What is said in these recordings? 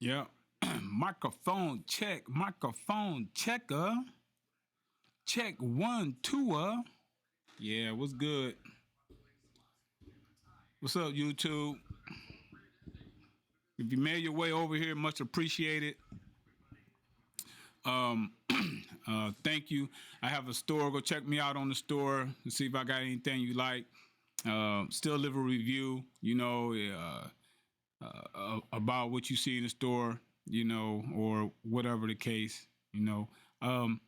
Yeah. Microphone check. Microphone checker. Check one, two. Yeah, what's good? What's up, YouTube? If you made your way over here, much appreciated. Um, thank you. I have a store. Go check me out on the store and see if I got anything you like. Still live a review, about what you see in the store, or whatever the case, you know. Um,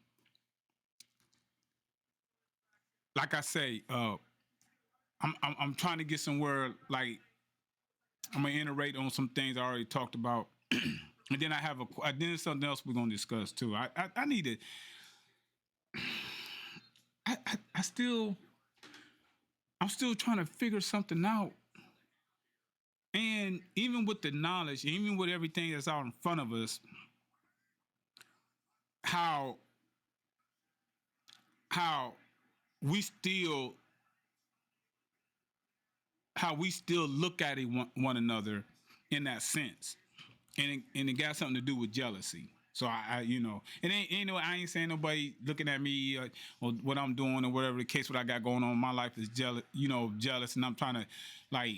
like I say, I'm trying to get somewhere. Like I'm gonna iterate on some things I already talked about, and then I have then there's something else we're gonna discuss too. I need to. I still I'm still trying to figure something out. And even with the knowledge, even with everything that's out in front of us, how how we still how we still look at one another in that sense, and it got something to do with jealousy. So it ain't no. I ain't saying nobody looking at me or what I'm doing or whatever the case. What I got going on in my life is jealous, jealous, and I'm trying to like.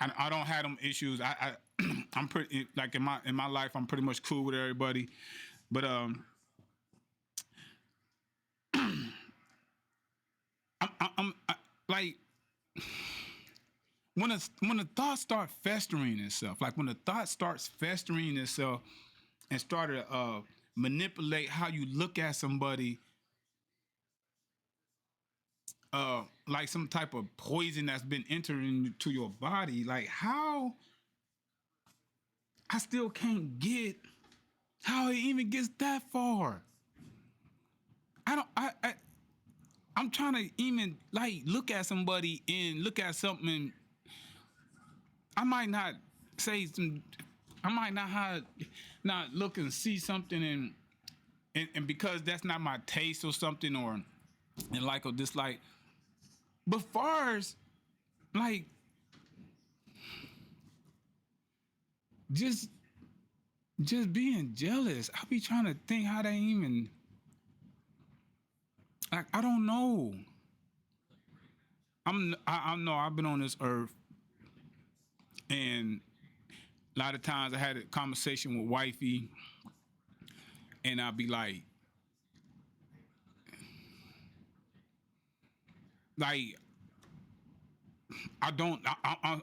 I don't have them issues. I'm pretty like in my life. I'm pretty much cool with everybody, but I'm like when the thought start festering itself, like when the thought starts festering itself and start to manipulate how you look at somebody, like some type of poison that's been entering into your body, like how I still can't get how it even gets that far. I don't. I'm trying to even like look at somebody and look at something. I might not say some. I might not look and see something and because that's not my taste or something or and like or dislike. But far as like just just being jealous, I be trying to think how they even like I don't know. I know I've been on this earth and a lot of times I had a conversation with wifey and I'll be like I don't I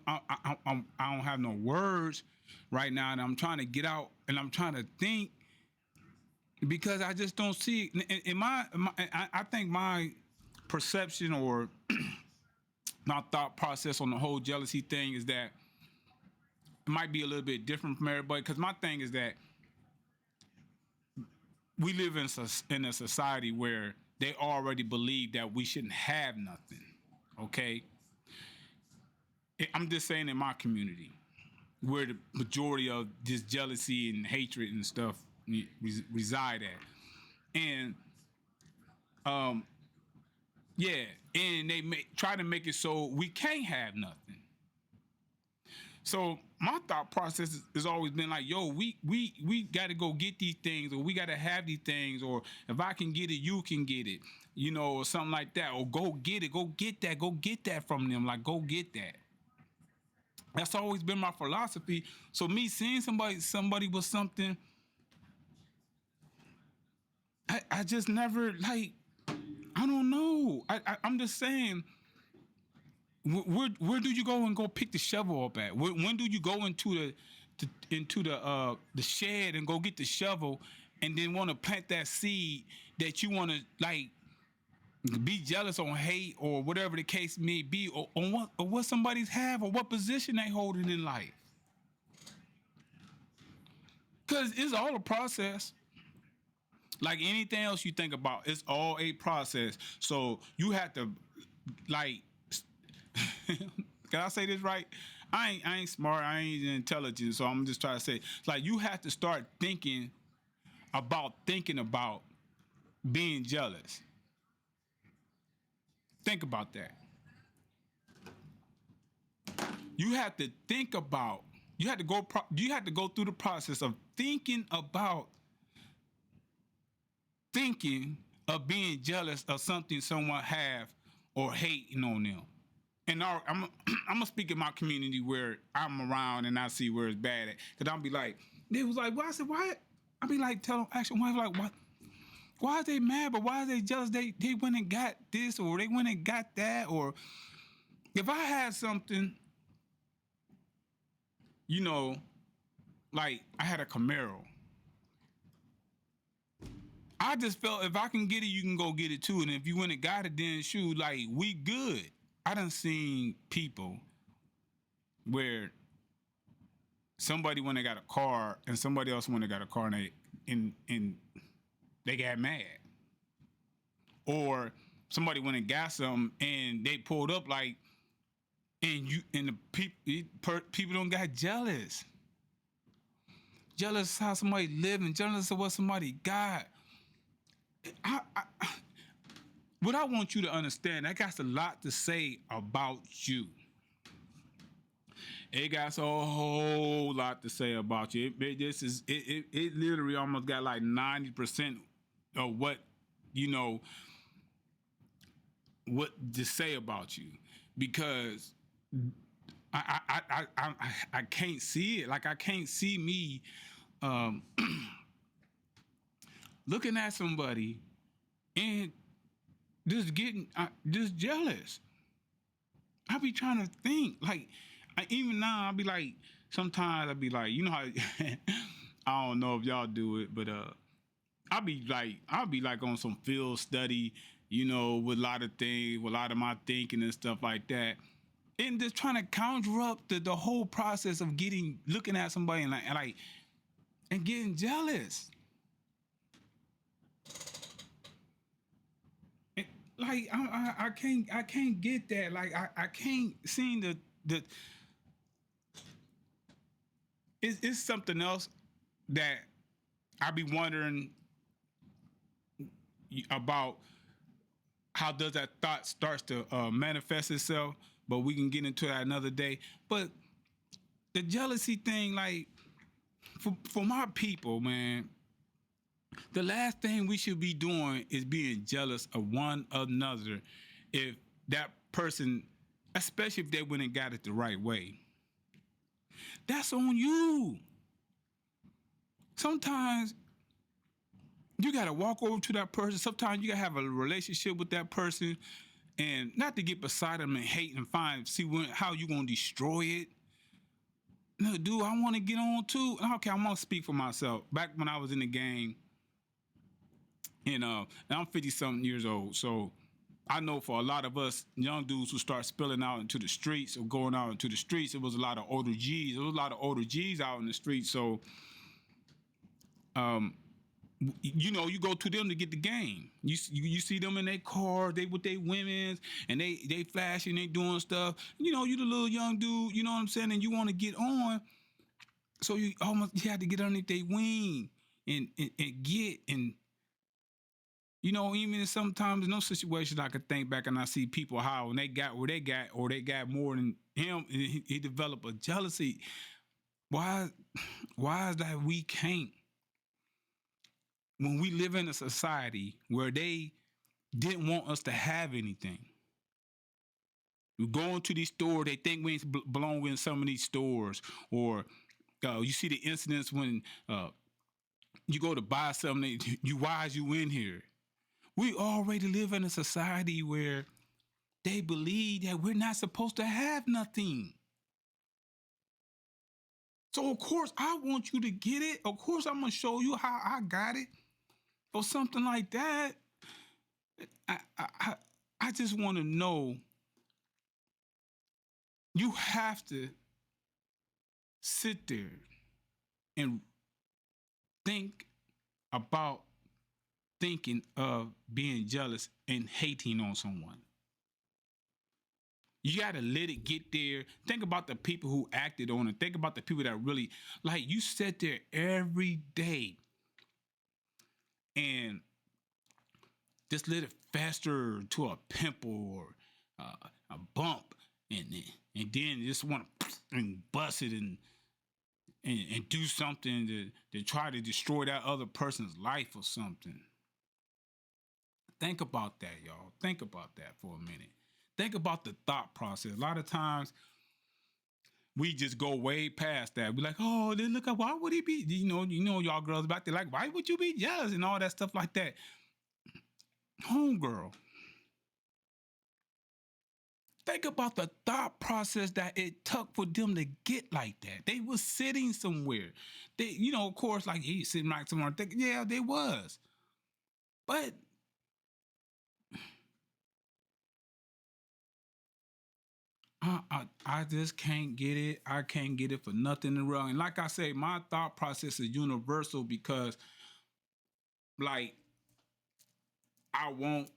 don't have no words right now, and I'm trying to get out, and I'm trying to think because I just don't see it. I think my perception or my thought process on the whole jealousy thing is that it might be a little bit different from everybody. Because my thing is that we live in a society where they already believe that we shouldn't have nothing. Okay, I'm just saying in my community where the majority of this jealousy and hatred and stuff reside at. And yeah, and they try to make it so we can't have nothing. So my thought process has always been like, yo, we got to go get these things, or we got to have these things, or if I can get it, you can get it, or something like that, or go get it, go get that from them, like go get that. That's always been my philosophy. So me seeing somebody with something, I just never like. I don't know. I'm just saying. Where do you go and go pick the shovel up at? When do you go into the shed and go get the shovel, and then want to plant that seed that you want to like be jealous or hate or whatever the case may be, or on what somebody's have or what position they holding in life? Because it's all a process. Like anything else you think about, it's all a process. So you have to like can I say this right? I ain't smart, I ain't intelligent, so I'm just trying to say it's like you have to start thinking about being jealous. Think about that. You have to think about You had to go through the process of thinking of being jealous of something someone have or hating on them. And I'm I'm gonna speak in my community where I'm around and I see where it's bad at. Cause I'll be like, they was like, well, I said, why? I be like, tell them, actually, why? Like, what? Why are they mad? But why are they jealous? They went and got this or they went and got that. Or if I had something, you know, like I had a Camaro. I just felt if I can get it, you can go get it too. And if you went and got it, then shoot, like we good. I done seen people where somebody when they got a car and somebody else when they got a car and they got mad. Or somebody went and got something and they pulled up like and the people don't got jealous. Jealous how somebody living, jealous of what somebody got. I what I want you to understand, that got a lot to say about you. It got a whole lot to say about you. It literally almost got like 90% of what you know what to say about you because I can't see it. Like I can't see me um, looking at somebody and just getting just jealous. I be trying to think like even now I'll be like sometimes I'll be like you know how I don't know if y'all do it but I'll be like on some field study you know with a lot of things with a lot of my thinking and stuff like that and just trying to conjure up the whole process of looking at somebody and getting jealous. And, like I can't get that. Like I can't see the it's something else that I be wondering about how does that thought starts to manifest itself. But we can get into that another day. But the jealousy thing, like for my people, man, the last thing we should be doing is being jealous of one another if that person, especially if they went and got it the right way. That's on you. Sometimes you gotta walk over to that person. Sometimes you gotta have a relationship with that person, and not to get beside them and hate and how you gonna destroy it. No, dude, I want to get on too. Okay, I'm gonna speak for myself. Back when I was in the game, and I'm 50 something years old, so I know for a lot of us young dudes who start spilling out into the streets or going out into the streets, it was a lot of older G's. There was a lot of older G's out in the streets. So, um, you know, you go to them to get the game. You see them in their car, they with their women's, and they flashing, they doing stuff. You know, you the little young dude. You know what I'm saying, and you want to get on, so you had to get underneath their wing and get and you know, even sometimes in those situations, I could think back and I see people how when they got where they got, or they got more than him, and he developed a jealousy. Why? Why is that we can't? When we live in a society where they didn't want us to have anything, we go into these stores, they think we belong in some of these stores, or you see the incidents when you go to buy something, why is you in here? We already live in a society where they believe that we're not supposed to have nothing. So of course I want you to get it. Of course I'm gonna show you how I got it or something like that. I just want to know. You have to sit there and think about thinking of being jealous and hating on someone. You gotta let it get there. Think about the people who acted on it. Think about the people that really like you sit there every day and just let it fester to a pimple or a bump, and then just want to and bust it, and and do something to try to destroy that other person's life or something. Think about that, y'all. Think about that for a minute. Think about the thought process. A lot of times we just go way past that. We're like, oh, then look at why would he be? Y'all girls back there like, why would you be jealous and all that stuff like that? Homegirl, think about the thought process that it took for them to get like that. They was sitting somewhere. They, of course, like he's sitting like somewhere. Yeah, they was. But I just can't get it. I can't get it for nothing in the world. And like I say, my thought process is universal because, like, I want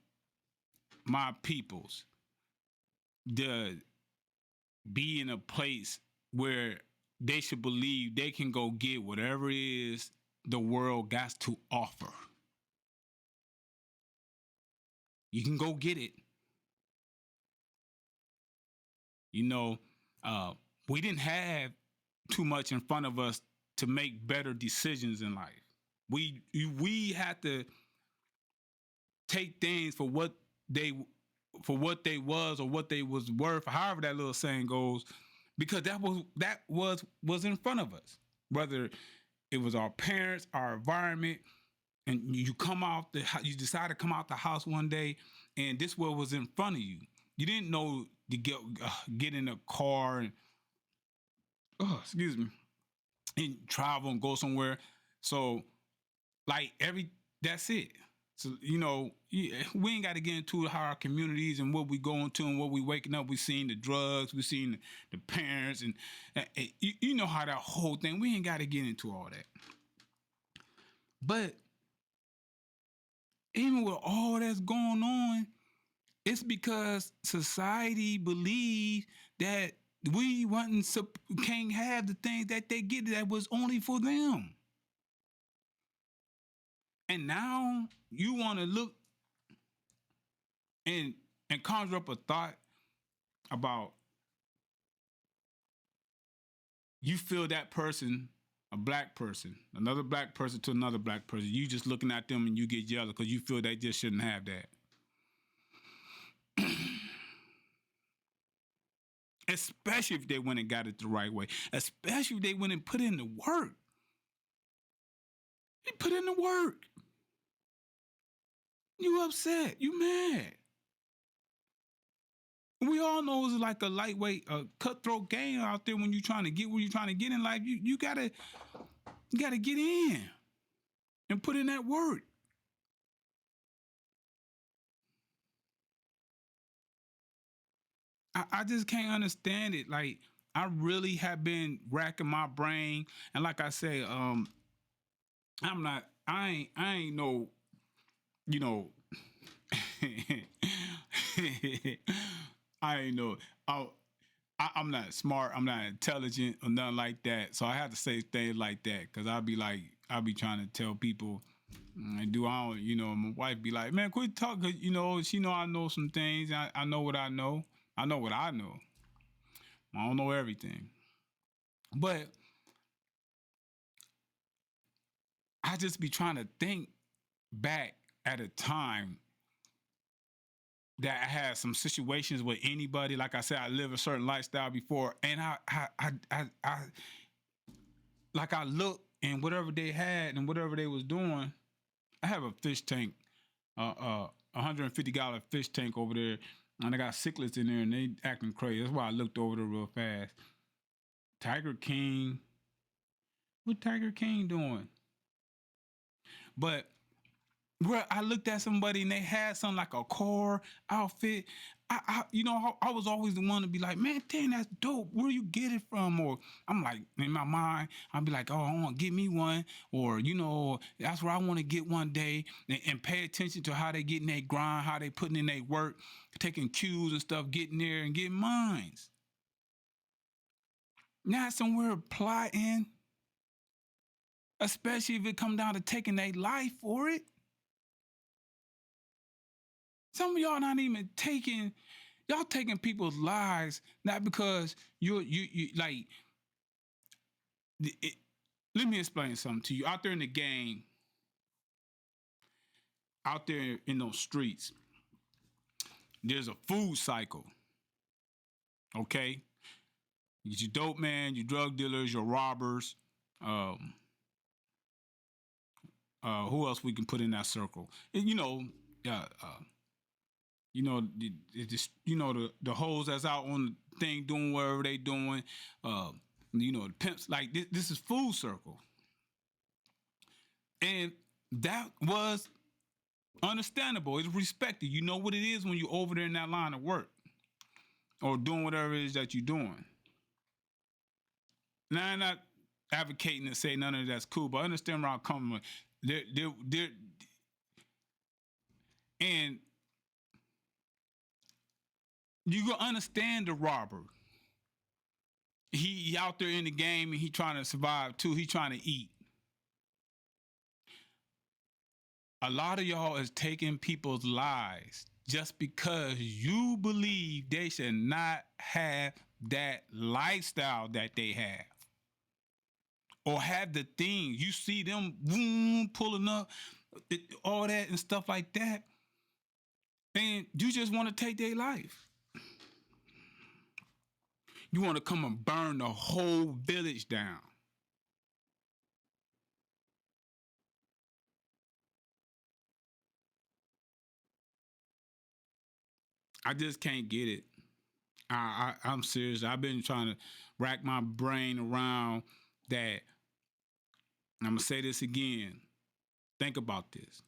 my peoples to be in a place where they should believe they can go get whatever it is the world got to offer. You can go get it. You know, uh, we didn't have too much in front of us to make better decisions in life. We had to take things they for what they was or what they was worth, however that little saying goes, because that was in front of us. Whether it was our parents, our environment, and you decide to come out the house one day, and this what was in front of you. You didn't know to get in a car and excuse me, and travel and go somewhere. So like that's it. So we ain't got to get into how our communities and what we going to and what we waking up. We seen the drugs, we seen the parents, and you know how that whole thing. We ain't got to get into all that. But even with all that's going on, it's because society believes that we can't have the things that they get that was only for them. And now you want to look and conjure up a thought about you feel that person, a black person, another black person to another black person. You just looking at them and you get jealous because you feel they just shouldn't have that. Especially if they went and got it the right way. Especially if they went and put in the work. They put in the work. You upset. You mad. We all know it's like a lightweight, cutthroat game out there when you're trying to get where you're trying to get in life. You gotta get in and put in that work. I just can't understand it. Like I really have been racking my brain, and like I say, I'm not. I ain't no. You know. I ain't know. I'm not smart. I'm not intelligent or nothing like that. So I have to say things like that because I'll be trying to tell people. Do I don't, my wife be like, man, quit talking. She know I know some things. I know what I know. I know what I know. I don't know everything. But I just be trying to think back at a time that I had some situations with anybody. Like I said, I lived a certain lifestyle before, and I like I look and whatever they had and whatever they was doing. I have a fish tank, 150-gallon fish tank over there, and I got cichlids in there, and they acting crazy. That's why I looked over there real fast. Tiger King, what Tiger King doing? But bro, I looked at somebody and they had something like a car outfit. I was always the one to be like, man, dang, that's dope. Where you get it from? Or I'm like, in my mind, I'll be like, oh, I want to get me one. Or, that's where I want to get one day and pay attention to how they getting their grind, how they putting in their work, taking cues and stuff, getting there and getting mines. Not somewhere plotting, especially if it come down to taking their life for it. Some of y'all not even y'all taking people's lives not because you like it, let me explain something to you. Out there in the game, out there in those streets, there's a food cycle. Okay, your dope man, your drug dealers, your robbers. Um, who else we can put in that circle? And, uh, uh, the hoes that's out on the thing doing whatever they doing. Uh, the pimps. Like this is food circle, and that was understandable. It's respected. You know what it is when you're over there in that line of work or doing whatever it is that you're doing. Now, I'm not advocating to say none of that's cool, but I understand where I'm coming from. They're, and you gonna understand the robber. He out there in the game and he trying to survive too. He trying to eat. A lot of y'all is taking people's lives just because you believe they should not have that lifestyle that they have. Or have the things. You see them pulling up, all that and stuff like that. And you just want to take their life. You want to come and burn the whole village down. I just can't get it. I'm serious. I've been trying to rack my brain around that. I'm going to say this again. Think about this.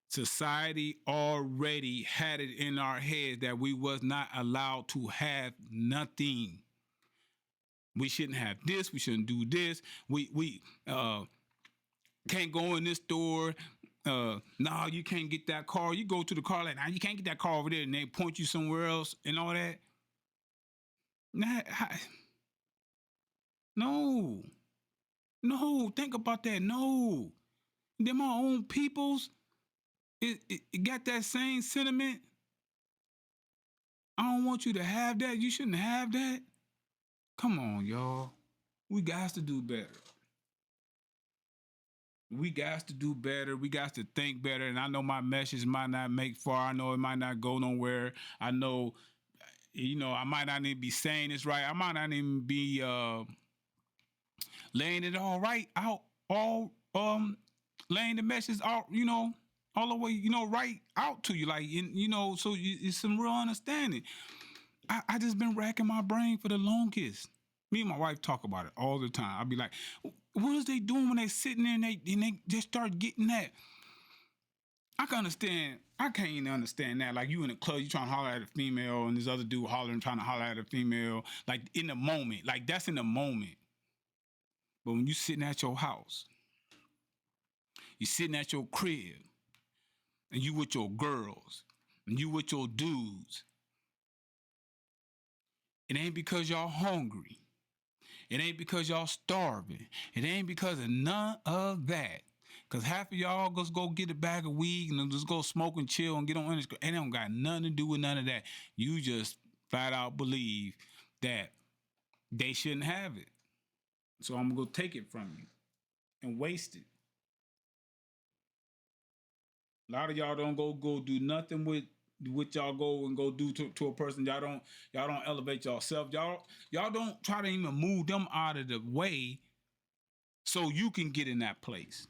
Society already had it in our heads that we was not allowed to have nothing. We shouldn't have this. We shouldn't do this. We can't go in this store. No, you can't get that car. You go to the car like, nah, you can't get that car over there, and they point you somewhere else and all that. Nah, no, think about that. No, they're my own peoples. It got that same sentiment. I don't want you to have that. You shouldn't have that. Come on, y'all. We got to do better. We got to do better. We got to think better. And I know my message might not make far. I know it might not go nowhere. I know, I might not even be saying this right. I might not even be laying it all right out, laying the message out, all the way, right out to you. Like, so it's some real understanding. I just been racking my brain for the longest. Me and my wife talk about it all the time. I'll be like, what is they doing when they sitting there and they just start getting that? I can understand. I can't even understand that. Like you in a club, you trying to holler at a female, and this other dude hollering, trying to holler at a female. Like in the moment, like that's in the moment. But when you sitting at your house, you sitting at your crib, and you with your girls, and you with your dudes, it ain't because y'all hungry. It ain't because y'all starving. It ain't because of none of that. Because half of y'all just go get a bag of weed and just go smoke and chill and get on Instagram. And it don't got nothing to do with none of that. You just flat out believe that they shouldn't have it. So I'm going to go take it from you and waste it. A lot of y'all don't go do nothing with y'all go and go do to a person. Y'all don't elevate yourself. Y'all don't try to even move them out of the way so you can get in that place.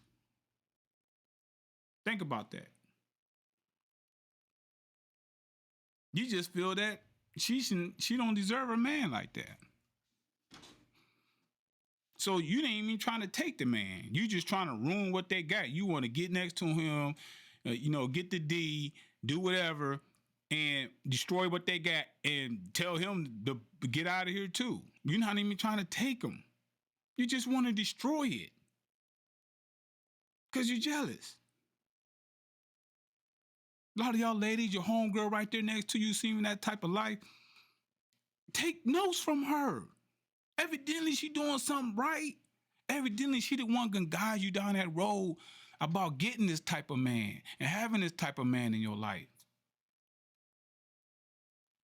Think about that. You just feel that she don't deserve a man like that. So you ain't even trying to take the man. You just trying to ruin what they got. You want to get next to him, get the D, do whatever, and destroy what they got, and tell him to get out of here too. You're not even trying to take him. You just want to destroy it because you're jealous. A lot of y'all ladies, your homegirl right there next to you, seeing that type of life, take notes from her. Evidently, she doing something right. Evidently, she the one can guide you down that road about getting this type of man and having this type of man in your life.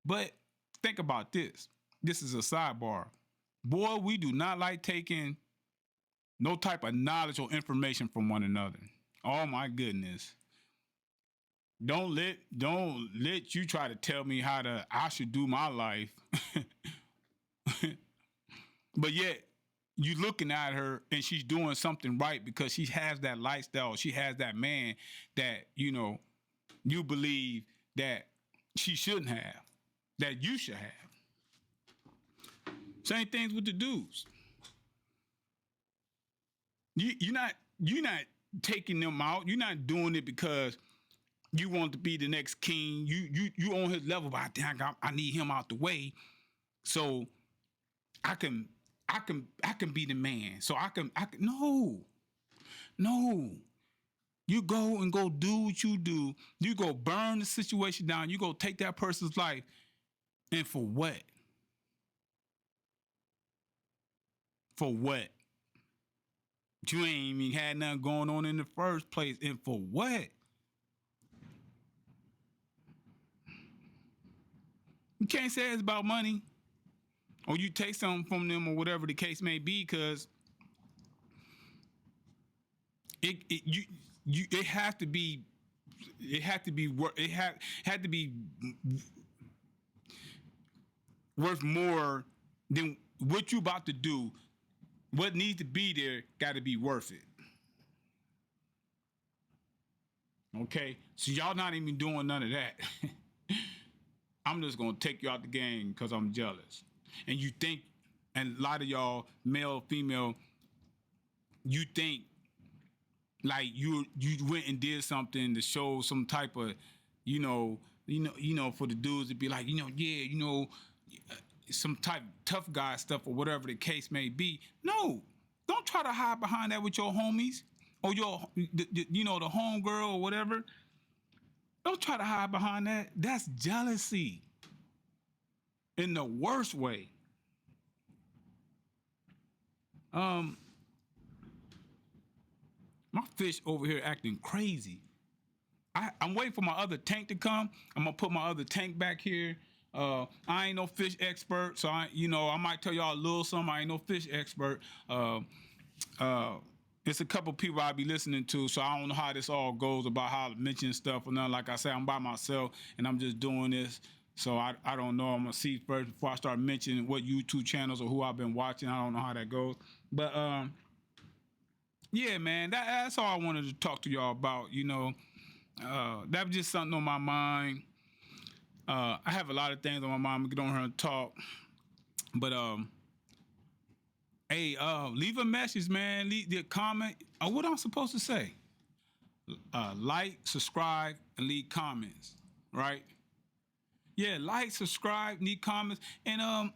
But think about this. This is a sidebar. Boy, we do not like taking no type of knowledge or information from one another. Oh my goodness. Don't let you try to tell me how to I should do my life. But yet you looking at her and she's doing something right because she has that lifestyle. She has that man that, you believe that she shouldn't have, that you should have. Same things with the dudes. You're not taking them out. You're not doing it because you want to be the next king. You on his level, but I need him out the way so I can I can be the man. So I can no. You go and go do what you do. You go burn the situation down. You go take that person's life, and for what? For what? You ain't even had nothing going on in the first place, and for what? You can't say it's about money, or you take something from them, or whatever the case may be, because it you it has to be had to be worth more than what you about to do. What needs to be there got to be worth it. Okay, so y'all not even doing none of that. I'm just gonna take you out the game because I'm jealous. And you think, and a lot of y'all, male, female, you think like you went and did something to show some type of, for the dudes to be like, yeah, some type of tough guy stuff or whatever the case may be. No, don't try to hide behind that with your homies or the homegirl or whatever. Don't try to hide behind that. That's jealousy in the worst way. Um, my fish over here acting crazy. I'm waiting for my other tank to come. I'm gonna put my other tank back here. I ain't no fish expert, so I might tell y'all a little something. I ain't no fish expert. It's a couple people I be listening to, so I don't know how this all goes about how to mention stuff or nothing. Like I said, I'm by myself and I'm just doing this. So I don't know. I'm gonna see first before I start mentioning what YouTube channels or who I've been watching. I don't know how that goes. But yeah, man, that's all I wanted to talk to y'all about. That was just something on my mind. I have a lot of things on my mind. I'm gonna get on here and talk. But hey, leave a message, man. Leave the comment. What I'm supposed to say? Like, subscribe, and leave comments. Right? Yeah, like, subscribe, leave comments, and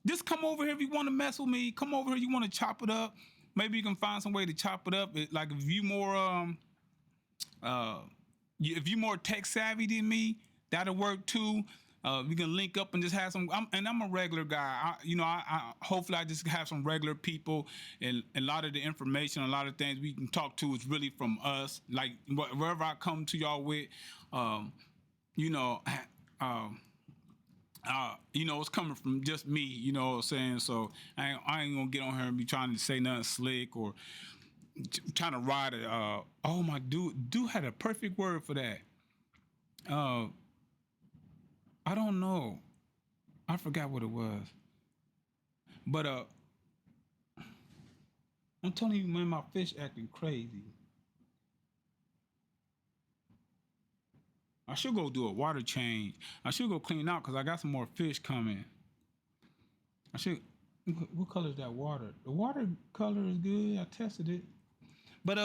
just come over here if you want to mess with me. Come over here. You want to chop it up? Maybe you can find some way to chop it up. Like if you more uh, if you more tech savvy than me, that'll work too. We can link up and just have some. I'm a regular guy. Hopefully I just have some regular people, and a lot of the information, a lot of things we can talk to is really from us. Like wherever I come to y'all with, you know, um, it's coming from just me. You know what I'm saying? So I ain't gonna get on here and be trying to say nothing slick or trying to ride it. Oh my dude had a perfect word for that. Uh, I don't know. I forgot what it was. But I'm telling you, man, my fish acting crazy. I should go do a water change. I should go clean out because I got some more fish coming. I should. What color is that water? The water color is good. I tested it. But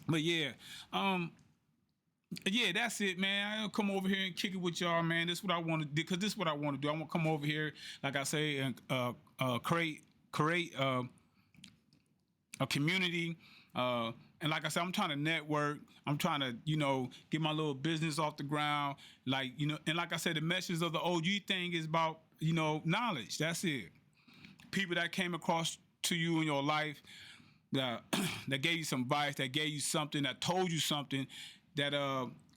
but yeah, um, yeah, that's it, man. I'll come over here and kick it with y'all, man. This is what I want to do because this is what I want to do. I want to come over here, like I say, and create a community. And like I said, I'm trying to network. I'm trying to, get my little business off the ground. And like I said, the message of the OG thing is about, knowledge. That's it. People that came across to you in your life that that gave you some advice, that gave you something, that told you something, that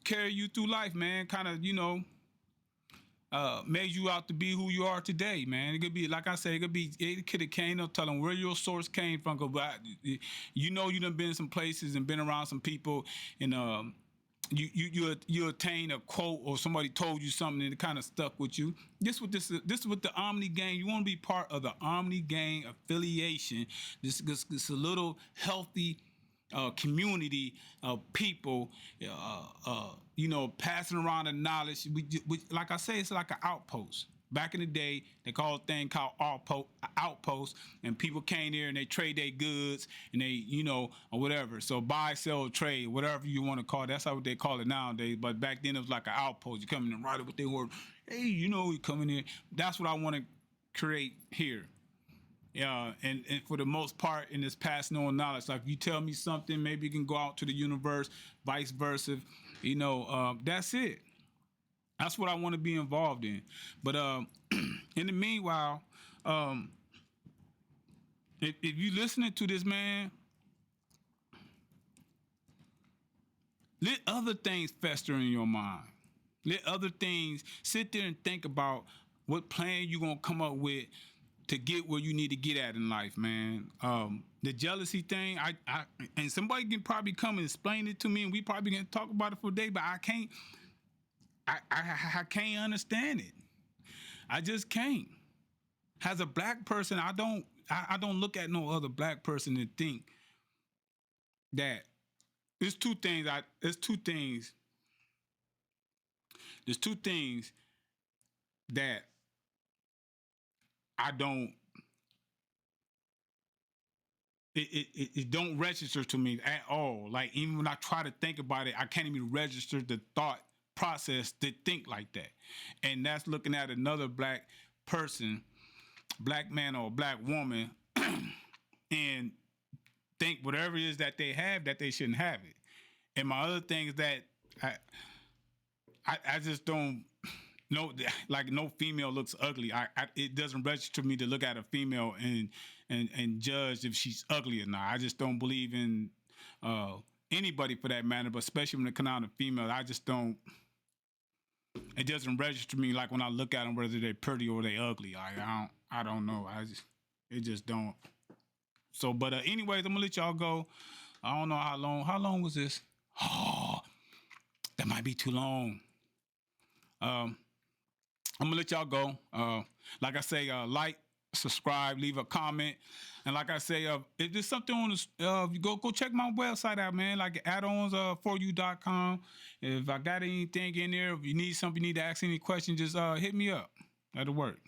carry you through life, man. Kind of, made you out to be who you are today, man. It could be, like I said, it could have came up telling where your source came from. Cause you know, you done been some places and been around some people, and you attain a quote or somebody told you something and it kind of stuck with you. This is what the Omni-Game. You want to be part of the Omni-Game affiliation. This a little healthy community of people, passing around the knowledge. Like I say, it's like an outpost. Back in the day, they called a thing called outpost, and people came there and they trade their goods and they, or whatever. So buy, sell, trade, whatever you want to call it. That's how they call it nowadays. But back then it was like an outpost. You come in and write it with their word. Hey, you come in here. That's what I want to create here. Yeah, and for the most part, in this passing on knowledge, like you tell me something, maybe you can go out to the universe, vice versa. That's it. That's what I want to be involved in. But in the meanwhile, if you listening to this, man, let other things fester in your mind. Let other things sit there and think about what plan you gonna come up with to get where you need to get at in life, man. The jealousy thing, I and somebody can probably come and explain it to me, and we probably can talk about it for a day, but I can't. I can't understand it. I just can't. As a black person, I don't look at no other black person and think that there's two things. There's two things that I don't. It don't register to me at all. Like even when I try to think about it, I can't even register the thought process to think like that. And that's looking at another black person, black man or black woman, and think whatever it is that they have that they shouldn't have it. And my other thing is that I just don't know, like no female looks ugly. It doesn't register me to look at a female and judge if she's ugly or not. I just don't believe in anybody for that matter, but especially when it comes out of female, I just don't. It doesn't register me like when I look at them whether they're pretty or they ugly. I don't know. It just don't. So, but anyways, I'm gonna let y'all go. I don't know how long. How long was this? Oh, that might be too long. Um, I'm gonna let y'all go. Like I say, like, subscribe, leave a comment, and like I say, if there's something on this, go check my website out, man. Like add-ons, for you.com. If I got anything in there, if you need something, you need to ask any questions, just hit me up. That'll work.